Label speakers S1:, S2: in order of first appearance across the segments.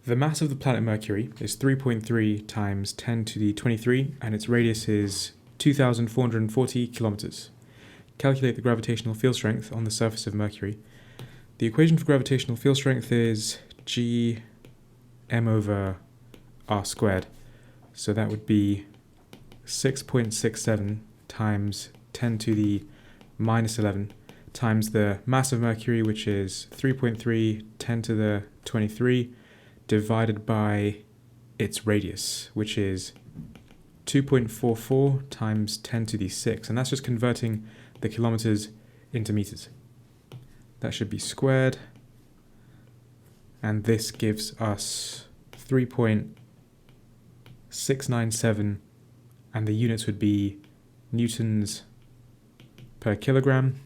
S1: The mass of the planet Mercury is 3.3 times 10 to the 23, and its radius is 2,440 kilometers. Calculate the gravitational field strength on the surface of Mercury. The equation for gravitational field strength is g m over r squared. So that would be 6.67 times 10 to the minus 11 times the mass of Mercury, which is 3.3 10 to the 23, divided by its radius, which is 2.44 times 10 to the 6. And that's just converting the kilometers into meters. That should be squared. And this gives us 3.697. And the units would be newtons per kilogram.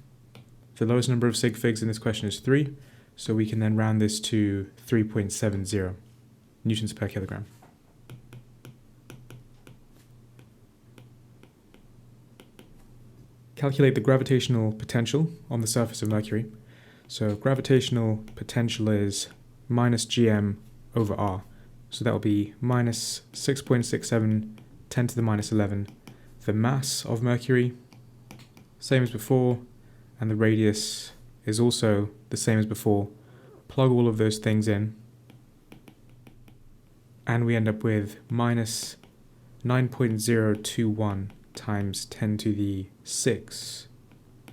S1: The lowest number of sig figs in this question is 3. So we can then round this to 3.70 newtons per kilogram. Calculate the gravitational potential on the surface of Mercury. So gravitational potential is minus gm over r. So that will be minus 6.67 10 to the minus 11. The mass of Mercury, same as before, and the radius is also the same as before. Plug all of those things in, and we end up with minus 9.021 times 10 to the 6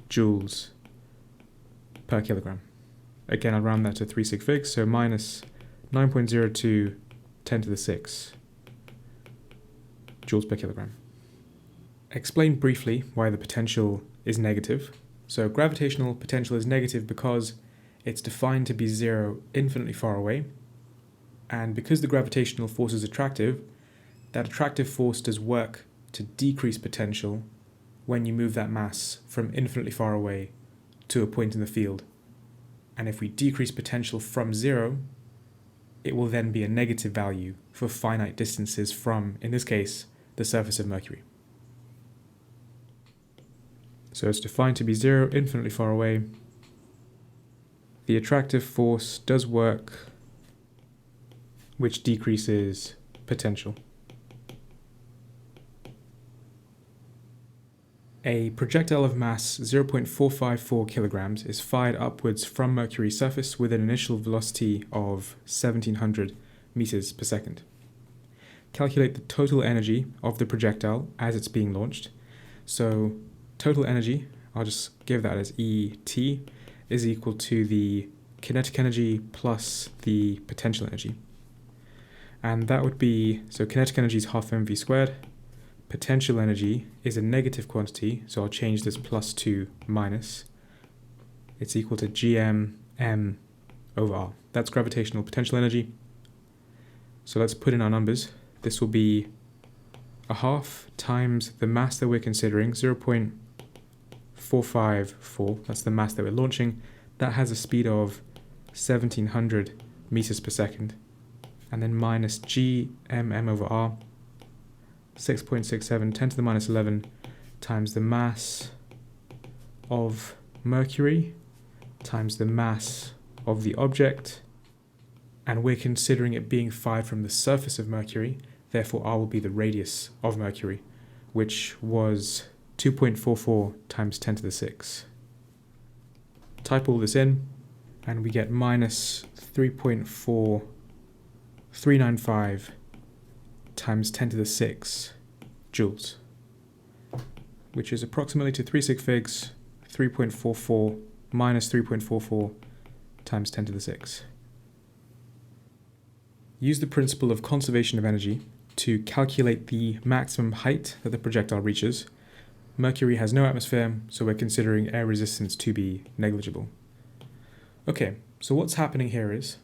S1: joules per kilogram. Again, I'll round that to 3 sig figs, so minus 9.02 10 to the 6 joules per kilogram. Explain briefly why the potential is negative. So gravitational potential is negative because it's defined to be 0 infinitely far away, and because the gravitational force is attractive, that attractive force does work to decrease potential when you move that mass from infinitely far away to a point in the field. And if we decrease potential from 0, it will then be a negative value for finite distances from, in this case, the surface of Mercury. So it's defined to be 0 infinitely far away. The attractive force does work, which decreases potential. A projectile of mass 0.454 kilograms is fired upwards from Mercury's surface with an initial velocity of 1700 meters per second. Calculate the total energy of the projectile as it's being launched. So total energy, I'll just give that as ET, is equal to the kinetic energy plus the potential energy. And that would be, so kinetic energy is half mv squared. Potential energy is a negative quantity, so I'll change this plus to minus. It's equal to gm m over r. That's gravitational potential energy. So let's put in our numbers. This will be a half times the mass that we're considering, 0.454. That's the mass that we're launching. That has a speed of 1700 meters per second. And then minus gmm over r, 6.67 10 to the minus 11 times the mass of Mercury times the mass of the object. And we're considering it being fired from the surface of Mercury. Therefore, r will be the radius of Mercury, which was 2.44 times 10 to the 6. Type all this in, and we get minus 3.4395 times 10 to the 6 joules, which is approximately to 3 sig figs, 3.44 minus 3.44 times 10 to the 6. Use the principle of conservation of energy to calculate the maximum height that the projectile reaches. Mercury has no atmosphere, so we're considering air resistance to be negligible. Okay, so what's happening here is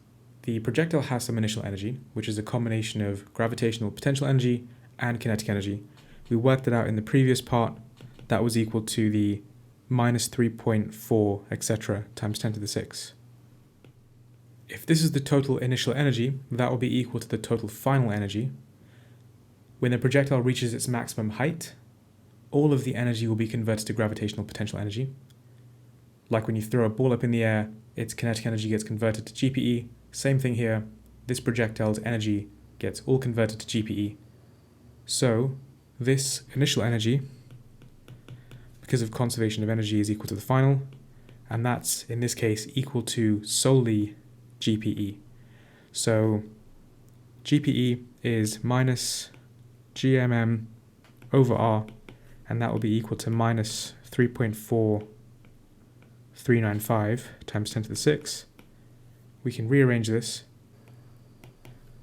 S1: the projectile has some initial energy, which is a combination of gravitational potential energy and kinetic energy. We worked it out in the previous part. That was equal to the minus 3.4, etc., times 10 to the 6. If this is the total initial energy, that will be equal to the total final energy. When the projectile reaches its maximum height, all of the energy will be converted to gravitational potential energy. Like when you throw a ball up in the air, its kinetic energy gets converted to GPE. Same thing here. this projectile's energy gets all converted to GPE. So this initial energy, because of conservation of energy, is equal to the final, and that's, in this case, equal to solely GPE. So GPE is minus GMM over R, and that will be equal to minus 3.4395 times 10 to the 6. We can rearrange this.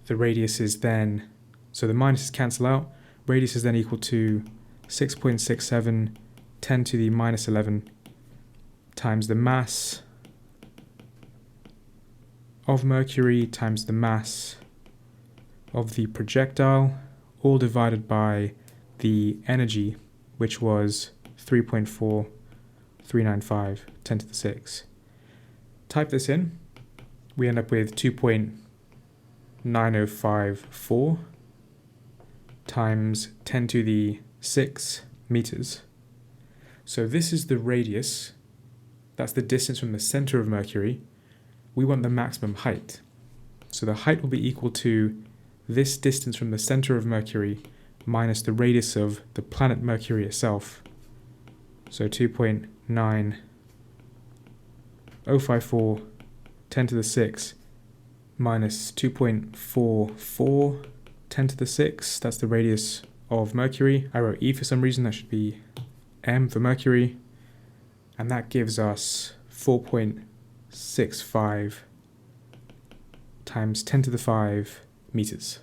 S1: The radius is then, so the minuses cancel out, radius is then equal to 6.67 10 to the minus 11 times the mass of Mercury times the mass of the projectile, all divided by the energy, which was 3.4395 10 to the 6. Type this in, we end up with 2.9054 times 10 to the 6 meters. So this is the radius, that's the distance from the center of Mercury. We want the maximum height. So the height will be equal to this distance from the center of Mercury minus the radius of the planet Mercury itself. So 2.9054 10 to the 6 minus 2.44 10 to the 6. That's the radius of Mercury. I wrote E for some reason, that should be M for Mercury. And that gives us 4.65 times 10 to the 5 meters.